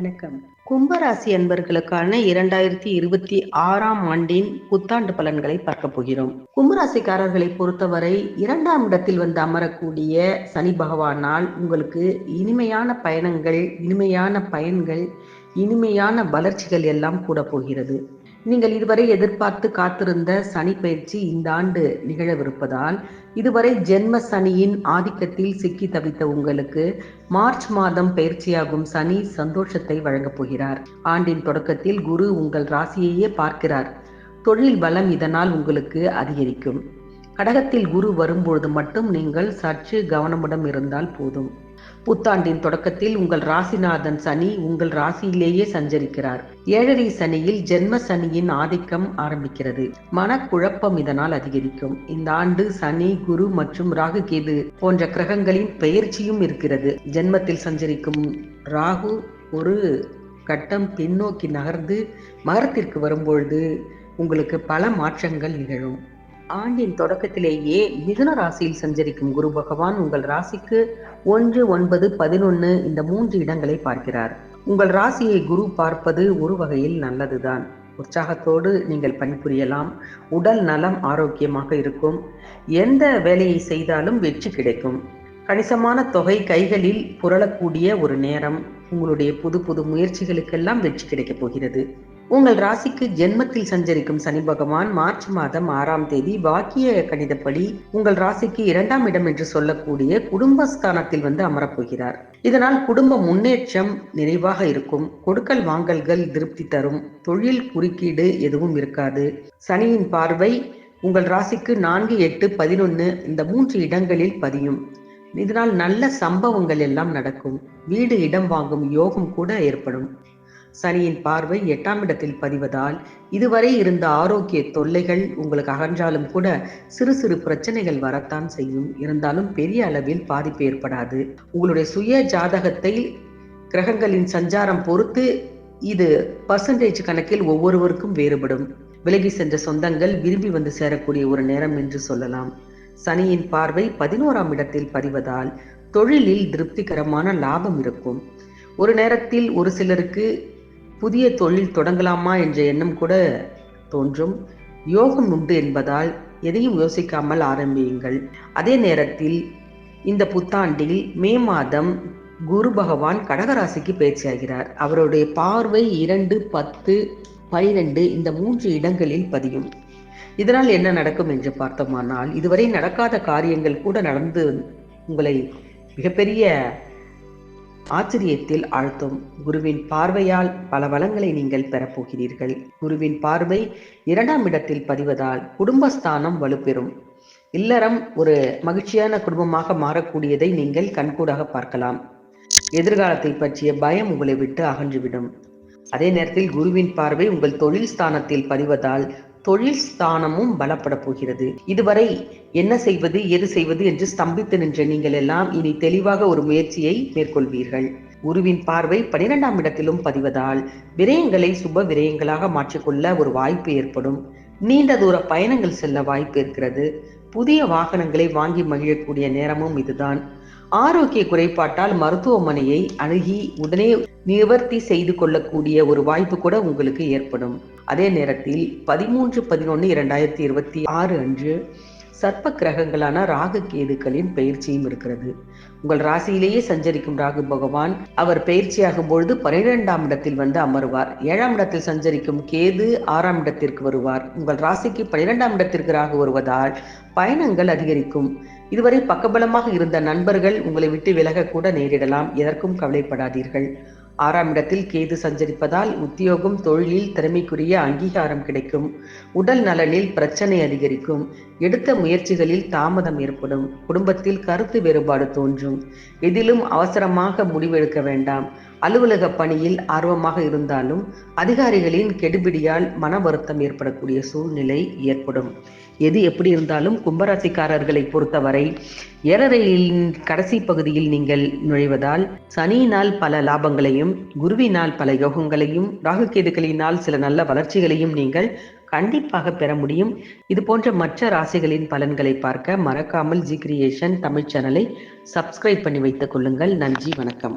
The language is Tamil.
வணக்கம். கும்பராசி அன்பர்களுக்கான 2026ஆம் ஆண்டின் புத்தாண்டு பலன்களை பார்க்க போகிறோம். கும்பராசிக்காரர்களை பொறுத்தவரை 2ஆம் இடத்தில் வந்து அமரக்கூடிய சனி பகவானால் உங்களுக்கு இனிமையான பயணங்கள், இனிமையான பயன்கள், இனிமையான வளர்ச்சிகள் எல்லாம் கூட போகிறது. நீங்கள் இதுவரை எதிர்பார்த்து காத்திருந்த சனி பயிற்சி இந்த ஆண்டு நிகழவிருப்பதால் இதுவரை ஜென்ம சனியின் ஆதிக்கத்தில் சிக்கி தவித்த உங்களுக்கு மார்ச் மாதம் பயிற்சியாகும் சனி சந்தோஷத்தை வழங்கப் போகிறார். ஆண்டின் தொடக்கத்தில் குரு உங்கள் ராசியையே பார்க்கிறார். தொழில் பலம் இதனால் உங்களுக்கு அதிகரிக்கும். கடகத்தில் குரு வரும்பொழுது மட்டும் நீங்கள் சற்று கவனமுடன் இருந்தால் போதும். புத்தாண்டின் தொடக்கத்தில் உங்கள் ராசிநாதன் சனி உங்கள் ராசியிலேயே சஞ்சரிக்கிறார். 7.5 சனியில் ஜென்ம சனியின் ஆதிக்கம் ஆரம்பிக்கிறது. மனக்குழப்பம் இதனால் அதிகரிக்கும். இந்த ஆண்டு சனி, குரு மற்றும் ராகு கேது போன்ற கிரகங்களின் பெயர்ச்சியும் இருக்கிறது. ஜென்மத்தில் சஞ்சரிக்கும் ராகு ஒரு கட்டம் பின்னோக்கி நகர்ந்து மகரத்திற்கு வரும்பொழுது உங்களுக்கு பல மாற்றங்கள் நிகழும். ஆண்டின் தொடக்கத்திலேயே மிதுன ராசியில் சஞ்சரிக்கும் குரு பகவான் உங்கள் ராசிக்கு 1, 9, 11 இந்த 3 இடங்களை பார்க்கிறார். உங்கள் ராசியை குரு பார்ப்பது ஒரு வகையில் நல்லதுதான். உற்சாகத்தோடு நீங்கள் பணிபுரியலாம். உடல் நலம் ஆரோக்கியமாக இருக்கும். எந்த வேலையை செய்தாலும் வெற்றி கிடைக்கும். கணிசமான தொகை கைகளில் புரளக்கூடிய ஒரு நேரம். உங்களுடைய புது புது முயற்சிகளுக்கெல்லாம் வெற்றி கிடைக்கப் போகிறது. உங்கள் ராசிக்கு ஜென்மத்தில் சஞ்சரிக்கும் சனி பகவான் மார்ச் மாதம் 6ஆம் தேதி வாக்கிய கணிதப்படி உங்கள் ராசிக்கு 2ஆம் இடம் என்று சொல்லக்கூடிய குடும்பஸ்தானத்தில் வந்து அமரப்போகிறார். இதனால் குடும்ப முன்னேற்றம் நிறைவாக இருக்கும். கொடுக்கல் வாங்கல்கள் திருப்தி தரும். தொழில் குறுக்கீடு எதுவும் இருக்காது. சனியின் பார்வை உங்கள் ராசிக்கு 4, 8, 11 இந்த 3 இடங்களில் பதியும். இதனால் நல்ல சம்பவங்கள் எல்லாம் நடக்கும். வீடு இடம் வாங்கும் யோகம் கூட ஏற்படும். சனியின் பார்வை 8ஆம் இடத்தில் பதிவதால் இதுவரை இருந்த ஆரோக்கிய தொல்லைகள் உங்களுக்கு அகன்றாலும் கூட சிறு சிறு பிரச்சனைகள் வரத்தான் செய்யும். இருந்தாலும் பெரிய அளவில் பாதிப்பு ஏற்படாது. உங்களுடைய சுய ஜாதகத்தை கிரகங்களின் சஞ்சாரம் பொறுத்து இது பர்சன்டேஜ் கணக்கில் ஒவ்வொருவருக்கும் வேறுபடும். விலகி சென்ற சொந்தங்கள் விரும்பி வந்து சேரக்கூடிய ஒரு நேரம் என்று சொல்லலாம். சனியின் பார்வை 11ஆம் இடத்தில் பதிவதால் தொழிலில் திருப்திகரமான லாபம் இருக்கும். ஒரு நேரத்தில் ஒரு சிலருக்கு புதிய தொழில் தொடங்கலாமா என்ற எண்ணம் கூட தோன்றும். யோகம் உண்டு என்பதால் எதையும் யோசிக்காமல் ஆரம்பியுங்கள். அதே நேரத்தில் இந்த புத்தாண்டில் மே மாதம் குரு பகவான் கடகராசிக்கு பயிற்சியாகிறார். அவருடைய பார்வை 2, 10, 12 இந்த 3 இடங்களில் பதியும். இதனால் என்ன நடக்கும் என்று பார்த்தோமானால் இதுவரை நடக்காத காரியங்கள் கூட நடந்து உங்களை மிகப்பெரிய ஆச்சரியத்தில் ஆழ்த்தும். குருவின் பார்வையால் பல வளங்களை நீங்கள் பெறப்போகிறீர்கள். குருவின் பார்வை 2ஆம் இடத்தில் பதிவதால் குடும்பஸ்தானம் வலுப்பெறும். இல்லறம் ஒரு மகிழ்ச்சியான குடும்பமாக மாறக்கூடியதை நீங்கள் கண்கூடாக பார்க்கலாம். எதிர்காலத்தை பற்றிய பயம் உங்களை விட்டு அகன்றுவிடும். அதே நேரத்தில் குருவின் பார்வை உங்கள் தொழில் ஸ்தானத்தில் பதிவதால் தொழில் ஸ்தானமும் பலப்பட போகிறது. இதுவரை என்ன செய்வது ஏது செய்வது என்று ஸ்தம்பித்து நின்ற நீங்கள் எல்லாம் இனி தெளிவாக ஒரு முயற்சியை மேற்கொள்வீர்கள். குருவின் பார்வை 12ஆம் இடத்திலும் பதிவதால் விரயங்களை சுப விரயங்களாக மாற்றிக்கொள்ள ஒரு வாய்ப்பு ஏற்படும். நீண்ட தூர பயணங்கள் செல்ல வாய்ப்பு இருக்கிறது. புதிய வாகனங்களை வாங்கி மகிழக்கூடிய நேரமும் இதுதான். ஆரோக்கிய குறைபாட்டால் மருத்துவமனையை அணுகி உடனே நிவர்த்தி செய்து கொள்ளக்கூடிய ஒரு வாய்ப்பு கூட உங்களுக்கு ஏற்படும். அதே நேரத்தில் 13/11/2026 அன்று சர்ப்ப கிரகங்களான ராகு கேதுக்களின் பயிற்சியும் இருக்கிறது. உங்கள் ராசியிலேயே சஞ்சரிக்கும் ராகு பகவான் அவர் பயிற்சியாகும் பொழுது 12ஆம் இடத்தில் வந்து அமருவார். 7ஆம் இடத்தில் சஞ்சரிக்கும் கேது 6ஆம் இடத்திற்கு வருவார். உங்கள் ராசிக்கு 12ஆம் இடத்திற்கு ராகு வருவதால் பயணங்கள் அதிகரிக்கும். இதுவரை பக்கபலமாக இருந்த நண்பர்கள் உங்களை விட்டு விலக கூட நேரிடலாம். எதற்கும் கவலைப்படாதீர்கள். 6ஆம் இடத்தில் கேது சஞ்சரிப்பதால் உத்தியோகம், தொழிலில் திறமைக்குரிய அங்கீகாரம் கிடைக்கும். உடல் நலனில் பிரச்சனை அதிகரிக்கும். எடுத்த முயற்சிகளில் தாமதம் ஏற்படும். குடும்பத்தில் கருத்து வேறுபாடு தோன்றும். எதிலும் அவசரமாக முடிவெடுக்க வேண்டாம். அலுவலக பணியில் ஆர்வமாக இருந்தாலும் அதிகாரிகளின் கெடுபிடியால் மன வருத்தம் ஏற்படக்கூடிய சூழ்நிலை ஏற்படும். எது எப்படி இருந்தாலும் கும்பராசிக்காரர்களை பொறுத்தவரை 7.5 கடைசி பகுதியில் நீங்கள் நுழைவதால் சனியினால் பல லாபங்களையும், குருவினால் பல யோகங்களையும், ராகு கேதுக்களினால் சில நல்ல வளர்ச்சிகளையும் நீங்கள் கண்டிப்பாக பெற முடியும். இது போன்ற மற்ற ராசிகளின் பலன்களை பார்க்க மறக்காமல் ஜி கிரியேஷன் தமிழ் சேனலை சப்ஸ்கிரைப் பண்ணி வைத்துக் கொள்ளுங்கள். நன்றி, வணக்கம்.